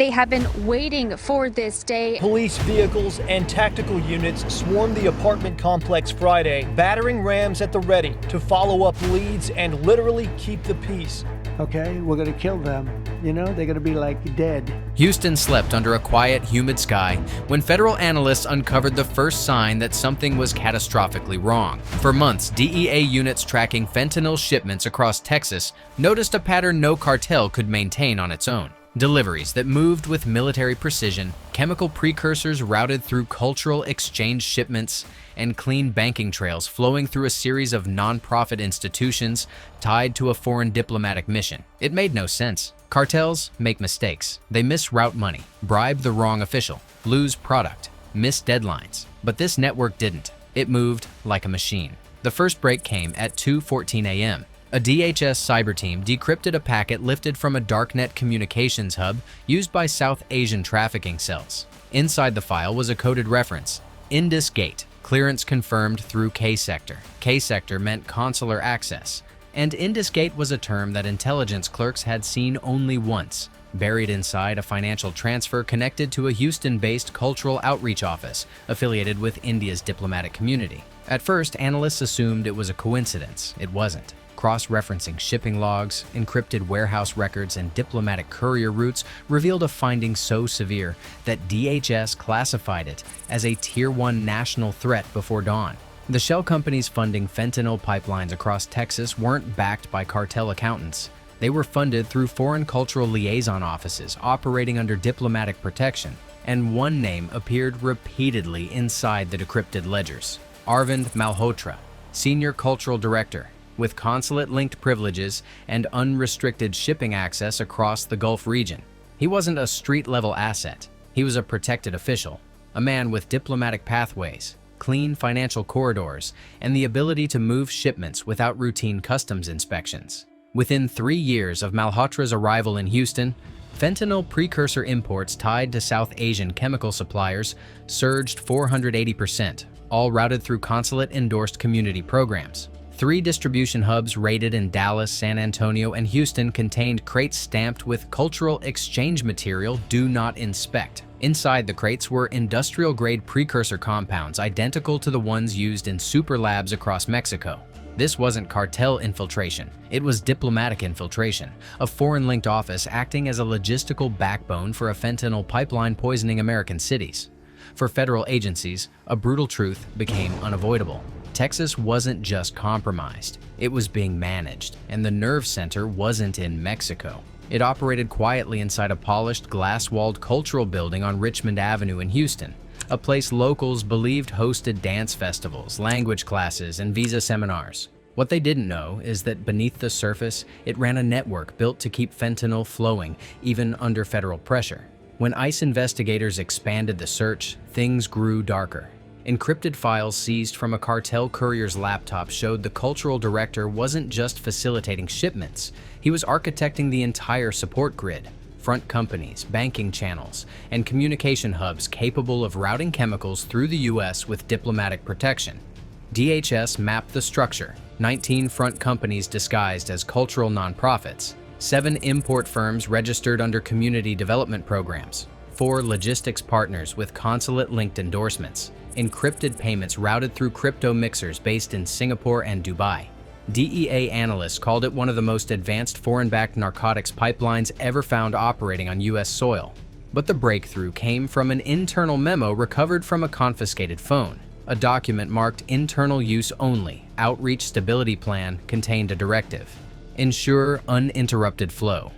they have been waiting for this day. Police vehicles and tactical units swarmed the apartment complex Friday, battering rams at the ready to follow up leads and literally keep the peace. Okay, we're gonna kill them. You know, they're gonna be like dead. Houston slept under a quiet, humid sky when federal analysts uncovered the first sign that something was catastrophically wrong. For months, DEA units tracking fentanyl shipments across Texas noticed a pattern no cartel could maintain on its own. Deliveries that moved with military precision, chemical precursors routed through cultural exchange shipments, and clean banking trails flowing through a series of non-profit institutions tied to a foreign diplomatic mission. It made no sense. Cartels make mistakes. They misroute money, bribe the wrong official, lose product, miss deadlines. But this network didn't. It moved like a machine. The first break came at 2:14 a.m. A DHS cyber team decrypted a packet lifted from a darknet communications hub used by South Asian trafficking cells. Inside the file was a coded reference, Indus Gate, clearance confirmed through K-Sector. K-Sector meant consular access, and Indus Gate was a term that intelligence clerks had seen only once, buried inside a financial transfer connected to a Houston-based cultural outreach office affiliated with India's diplomatic community. At first, analysts assumed it was a coincidence. It wasn't. Cross-referencing shipping logs, encrypted warehouse records, and diplomatic courier routes revealed a finding so severe that DHS classified it as a Tier 1 national threat before dawn. The shell companies funding fentanyl pipelines across Texas weren't backed by cartel accountants. They were funded through foreign cultural liaison offices operating under diplomatic protection, and one name appeared repeatedly inside the decrypted ledgers: Arvind Malhotra, Senior Cultural Director, with consulate-linked privileges and unrestricted shipping access across the Gulf region. He wasn't a street-level asset. He was a protected official, a man with diplomatic pathways, clean financial corridors, and the ability to move shipments without routine customs inspections. Within 3 years of Malhotra's arrival in Houston, fentanyl precursor imports tied to South Asian chemical suppliers surged 480%, all routed through consulate-endorsed community programs. 3 distribution hubs raided in Dallas, San Antonio, and Houston contained crates stamped with cultural exchange material "Do not inspect." Inside the crates were industrial-grade precursor compounds identical to the ones used in super labs across Mexico. This wasn't cartel infiltration, it was diplomatic infiltration, a foreign-linked office acting as a logistical backbone for a fentanyl pipeline poisoning American cities. For federal agencies, a brutal truth became unavoidable. Texas wasn't just compromised, it was being managed, and the nerve center wasn't in Mexico. It operated quietly inside a polished, glass-walled cultural building on Richmond Avenue in Houston, a place locals believed hosted dance festivals, language classes, and visa seminars. What they didn't know is that beneath the surface, it ran a network built to keep fentanyl flowing, even under federal pressure. When ICE investigators expanded the search, things grew darker. Encrypted files seized from a cartel courier's laptop showed the cultural director wasn't just facilitating shipments, he was architecting the entire support grid: front companies, banking channels, and communication hubs capable of routing chemicals through the U.S. with diplomatic protection. DHS mapped the structure: 19 front companies disguised as cultural nonprofits, 7 import firms registered under community development programs, 4 logistics partners with consulate-linked endorsements, encrypted payments routed through crypto mixers based in Singapore and Dubai. DEA analysts called it one of the most advanced foreign-backed narcotics pipelines ever found operating on U.S. soil. But the breakthrough came from an internal memo recovered from a confiscated phone. A document marked "Internal Use Only, Outreach Stability Plan" contained a directive: ensure uninterrupted flow.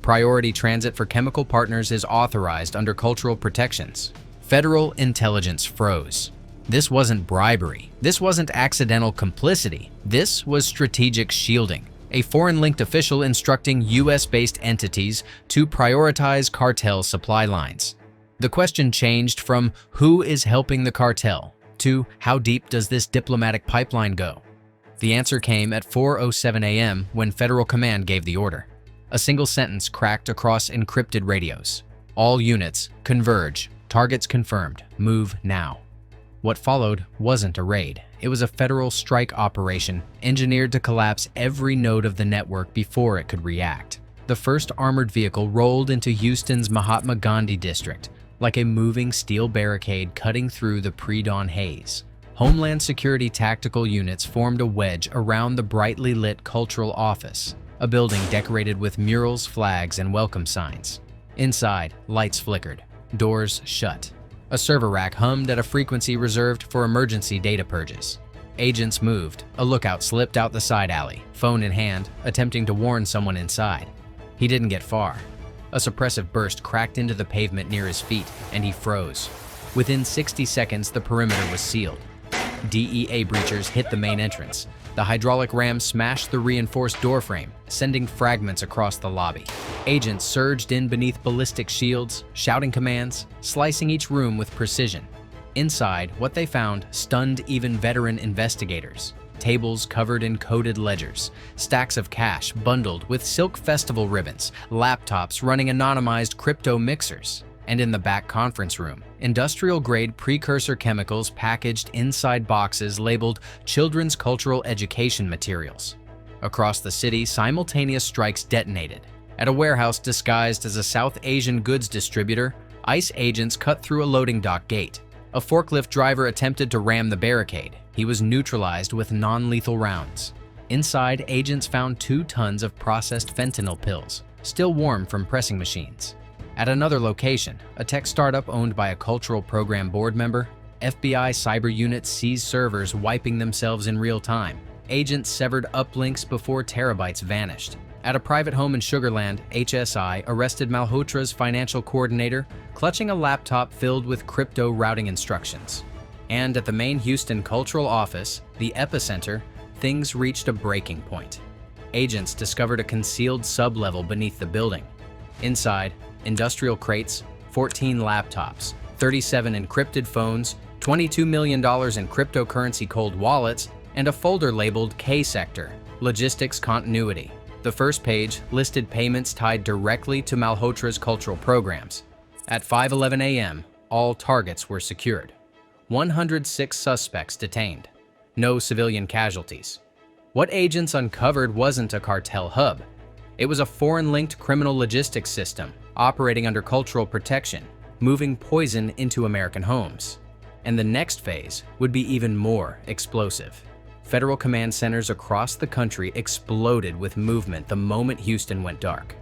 Priority transit for chemical partners is authorized under cultural protections. Federal intelligence froze. This wasn't bribery. This wasn't accidental complicity. This was strategic shielding. A foreign-linked official instructing U.S.-based entities to prioritize cartel supply lines. The question changed from who is helping the cartel to how deep does this diplomatic pipeline go? The answer came at 4:07 a.m. when Federal Command gave the order. A single sentence cracked across encrypted radios: all units, converge. Targets confirmed. Move now. What followed wasn't a raid. It was a federal strike operation engineered to collapse every node of the network before it could react. the first armored vehicle rolled into Houston's Mahatma Gandhi district, like a moving steel barricade cutting through the pre-dawn haze. Homeland Security tactical units formed a wedge around the brightly lit cultural office, a building decorated with murals, flags, and welcome signs. Inside, lights flickered, doors shut. A server rack hummed at a frequency reserved for emergency data purges. Agents moved. A lookout slipped out the side alley, phone in hand, attempting to warn someone inside. He didn't get far. A suppressive burst cracked into the pavement near his feet, and he froze. Within 60 seconds, the perimeter was sealed. DEA breachers hit the main entrance. The hydraulic ram smashed the reinforced doorframe, sending fragments across the lobby. Agents surged in beneath ballistic shields, shouting commands, slicing each room with precision. Inside, what they found stunned even veteran investigators. Tables covered in coded ledgers, stacks of cash bundled with silk festival ribbons, laptops running anonymized crypto mixers. And in the back conference room, industrial-grade precursor chemicals packaged inside boxes labeled Children's Cultural Education Materials. Across the city, simultaneous strikes detonated. At a warehouse disguised as a South Asian goods distributor, ICE agents cut through a loading dock gate. A forklift driver attempted to ram the barricade. He was neutralized with non-lethal rounds. Inside, agents found 2 tons of processed fentanyl pills, still warm from pressing machines. At another location, a tech startup owned by a cultural program board member, FBI cyber units seized servers, wiping themselves in real time. Agents severed uplinks before terabytes vanished. At a private home in Sugar Land, HSI arrested Malhotra's financial coordinator, clutching a laptop filled with crypto routing instructions. And at the main Houston cultural office, the epicenter, things reached a breaking point. Agents discovered a concealed sublevel beneath the building. Inside, industrial crates, 14 laptops, 37 encrypted phones, $22 million in cryptocurrency cold wallets, and a folder labeled K-Sector, Logistics Continuity. The first page listed payments tied directly to Malhotra's cultural programs. At 5:11 a.m., all targets were secured. 106 suspects detained. No civilian casualties. What agents uncovered wasn't a cartel hub. It was a foreign-linked criminal logistics system operating under cultural protection, moving poison into American homes. And the next phase would be even more explosive. Federal command centers across the country exploded with movement the moment Houston went dark.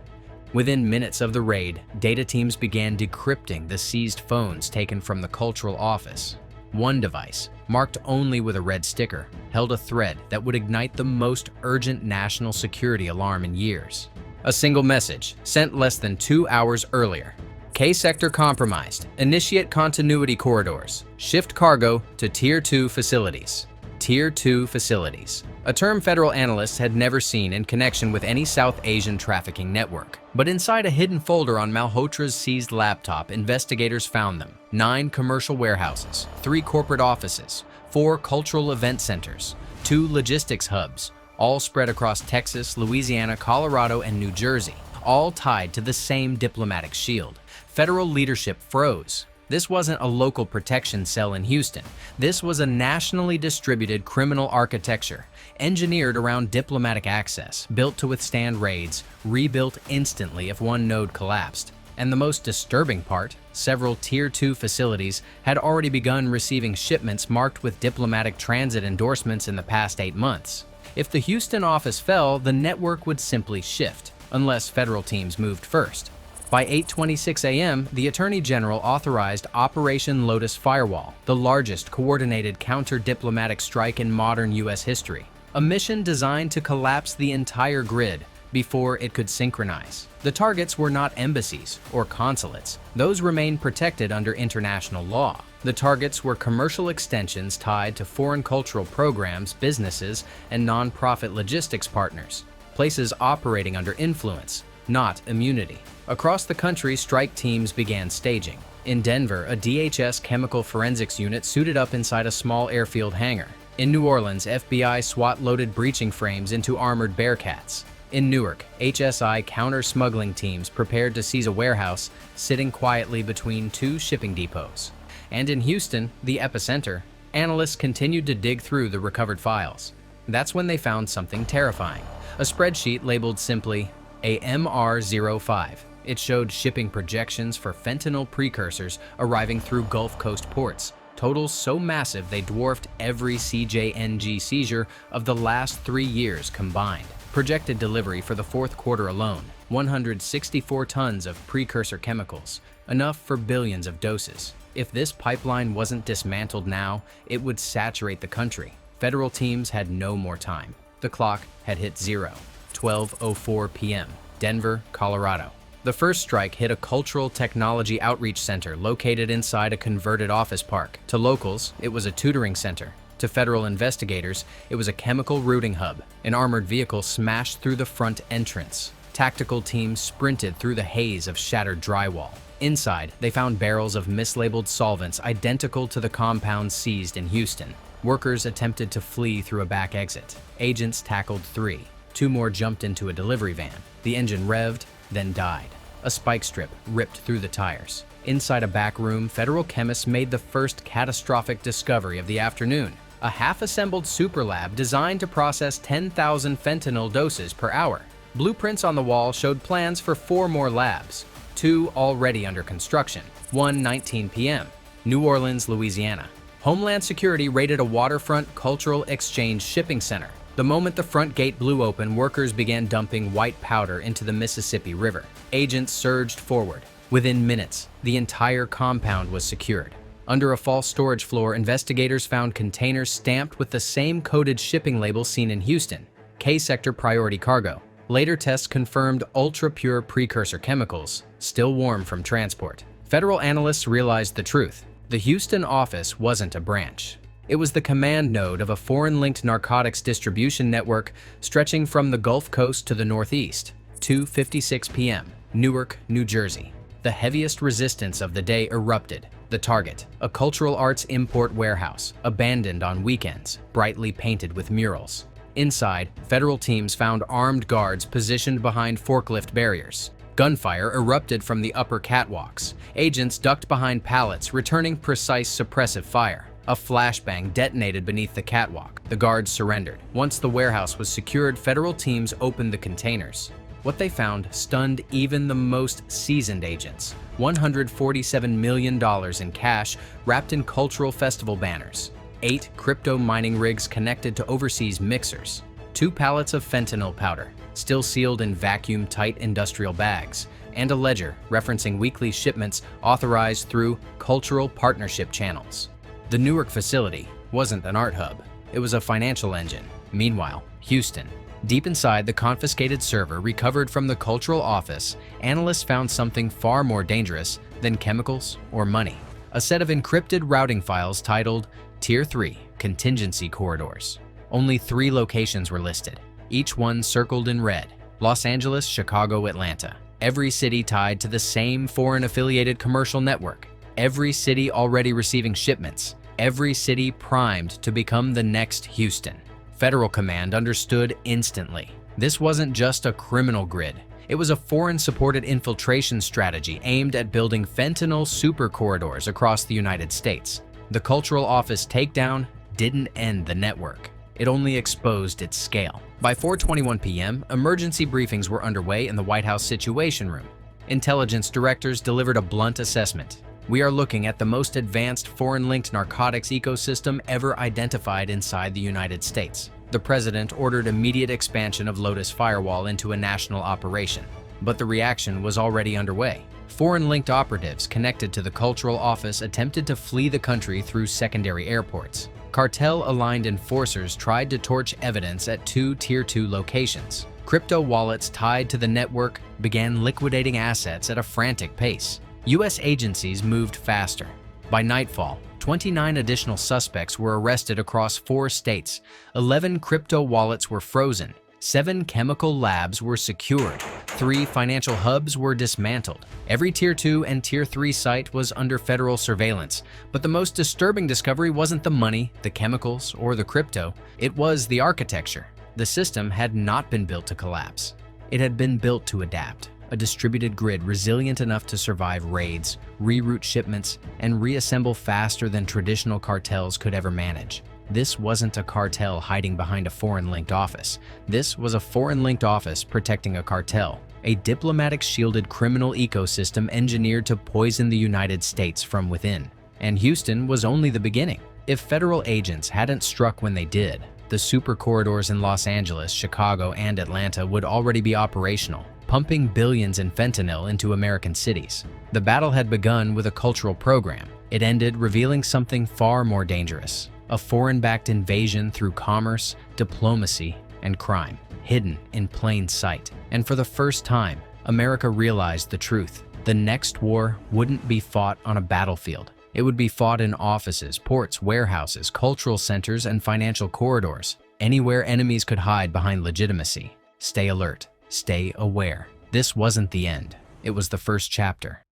Within minutes of the raid, data teams began decrypting the seized phones taken from the cultural office. One device, marked only with a red sticker, held a thread that would ignite the most urgent national security alarm in years. A single message, sent less than 2 hours earlier. K-Sector compromised. Initiate continuity corridors. Shift cargo to Tier 2 facilities. Tier 2 facilities, a term federal analysts had never seen in connection with any South Asian trafficking network. But inside a hidden folder on Malhotra's seized laptop, investigators found them. 9 commercial warehouses, 3 corporate offices, 4 cultural event centers, 2 logistics hubs, all spread across Texas, Louisiana, Colorado, and New Jersey, all tied to the same diplomatic shield. Federal leadership froze. This wasn't a local protection cell in Houston. This was a nationally distributed criminal architecture, engineered around diplomatic access, built to withstand raids, rebuilt instantly if one node collapsed. And the most disturbing part, several Tier 2 facilities had already begun receiving shipments marked with diplomatic transit endorsements in the past 8 months. If the Houston office fell, the network would simply shift, unless federal teams moved first. By 8:26 a.m., the Attorney General authorized Operation Lotus Firewall, the largest coordinated counter-diplomatic strike in modern U.S. history, a mission designed to collapse the entire grid before it could synchronize. The targets were not embassies or consulates. Those remained protected under international law. The targets were commercial extensions tied to foreign cultural programs, businesses, and non-profit logistics partners, places operating under influence, not immunity. Across the country, strike teams began staging. In Denver, a DHS chemical forensics unit suited up inside a small airfield hangar. In New Orleans, FBI SWAT loaded breaching frames into armored Bearcats. In Newark, HSI counter-smuggling teams prepared to seize a warehouse sitting quietly between 2 shipping depots. And in Houston, the epicenter, analysts continued to dig through the recovered files. That's when they found something terrifying. A spreadsheet labeled simply, a MR-05. It showed shipping projections for fentanyl precursors arriving through Gulf Coast ports, totals so massive they dwarfed every CJNG seizure of the last 3 years combined. Projected delivery for the fourth quarter alone, 164 tons of precursor chemicals, enough for billions of doses. If this pipeline wasn't dismantled now, it would saturate the country. Federal teams had no more time. The clock had hit zero, 12:04 p.m., Denver, Colorado. The first strike hit a cultural technology outreach center located inside a converted office park. To locals, it was a tutoring center. To federal investigators, it was a chemical routing hub. An armored vehicle smashed through the front entrance. Tactical teams sprinted through the haze of shattered drywall. Inside, they found barrels of mislabeled solvents identical to the compounds seized in Houston. Workers attempted to flee through a back exit. Agents tackled 3. 2 more jumped into a delivery van. The engine revved, then died. A spike strip ripped through the tires. Inside a back room, federal chemists made the first catastrophic discovery of the afternoon: a half-assembled super lab designed to process 10,000 fentanyl doses per hour. Blueprints on the wall showed plans for 4 more labs, 2 already under construction. 1:19 p.m., New Orleans, Louisiana. Homeland Security raided a waterfront cultural exchange shipping center. The moment the front gate blew open, workers began dumping white powder into the Mississippi River. Agents surged forward. Within minutes, the entire compound was secured. Under a false storage floor, investigators found containers stamped with the same coded shipping label seen in Houston: K-Sector Priority Cargo. Later tests confirmed ultra-pure precursor chemicals, still warm from transport. Federal analysts realized the truth. The Houston office wasn't a branch. It was the command node of a foreign-linked narcotics distribution network stretching from the Gulf Coast to the northeast. 2:56 p.m., Newark, New Jersey. The heaviest resistance of the day erupted. The target, a cultural arts import warehouse, abandoned on weekends, brightly painted with murals. Inside, federal teams found armed guards positioned behind forklift barriers. Gunfire erupted from the upper catwalks. Agents ducked behind pallets, returning precise suppressive fire. A flashbang detonated beneath the catwalk. The guards surrendered. Once the warehouse was secured, federal teams opened the containers. What they found stunned even the most seasoned agents: $147 million in cash wrapped in cultural festival banners, 8 crypto mining rigs connected to overseas mixers, 2 pallets of fentanyl powder, still sealed in vacuum-tight industrial bags, and a ledger referencing weekly shipments authorized through cultural partnership channels. The Newark facility wasn't an art hub, it was a financial engine. Meanwhile, Houston. Deep inside the confiscated server recovered from the cultural office, analysts found something far more dangerous than chemicals or money: a set of encrypted routing files titled Tier 3 Contingency Corridors. Only 3 locations were listed, each one circled in red: Los Angeles, Chicago, Atlanta. Every city tied to the same foreign-affiliated commercial network. Every city already receiving shipments. Every city primed to become the next Houston. Federal command understood instantly. This wasn't just a criminal grid. It was a foreign-supported infiltration strategy aimed at building fentanyl super corridors across the United States. The cultural office takedown didn't end the network. It only exposed its scale. By 4:21 p.m., emergency briefings were underway in the White House Situation Room. Intelligence directors delivered a blunt assessment. We are looking at the most advanced foreign-linked narcotics ecosystem ever identified inside the United States. The president ordered immediate expansion of Lotus Firewall into a national operation. But the reaction was already underway. Foreign-linked operatives connected to the cultural office attempted to flee the country through secondary airports. Cartel-aligned enforcers tried to torch evidence at 2 Tier 2 locations. Crypto wallets tied to the network began liquidating assets at a frantic pace. U.S. agencies moved faster. By nightfall, 29 additional suspects were arrested across 4 states. 11 crypto wallets were frozen. 7 chemical labs were secured. 3 financial hubs were dismantled. Every Tier 2 and Tier 3 site was under federal surveillance. But the most disturbing discovery wasn't the money, the chemicals, or the crypto. It was the architecture. The system had not been built to collapse. It had been built to adapt. A distributed grid resilient enough to survive raids, reroute shipments, and reassemble faster than traditional cartels could ever manage. This wasn't a cartel hiding behind a foreign-linked office. This was a foreign-linked office protecting a cartel. a diplomatic-shielded criminal ecosystem engineered to poison the United States from within. And Houston was only the beginning. If federal agents hadn't struck when they did, the super corridors in Los Angeles, Chicago, and Atlanta would already be operational, pumping billions in fentanyl into American cities. The battle had begun with a cultural program. It ended revealing something far more dangerous: a foreign-backed invasion through commerce, diplomacy, and crime, hidden in plain sight. And for the first time, America realized the truth. The next war wouldn't be fought on a battlefield. It would be fought in offices, ports, warehouses, cultural centers, and financial corridors, anywhere enemies could hide behind legitimacy. Stay alert, stay aware. This wasn't the end. It was the first chapter.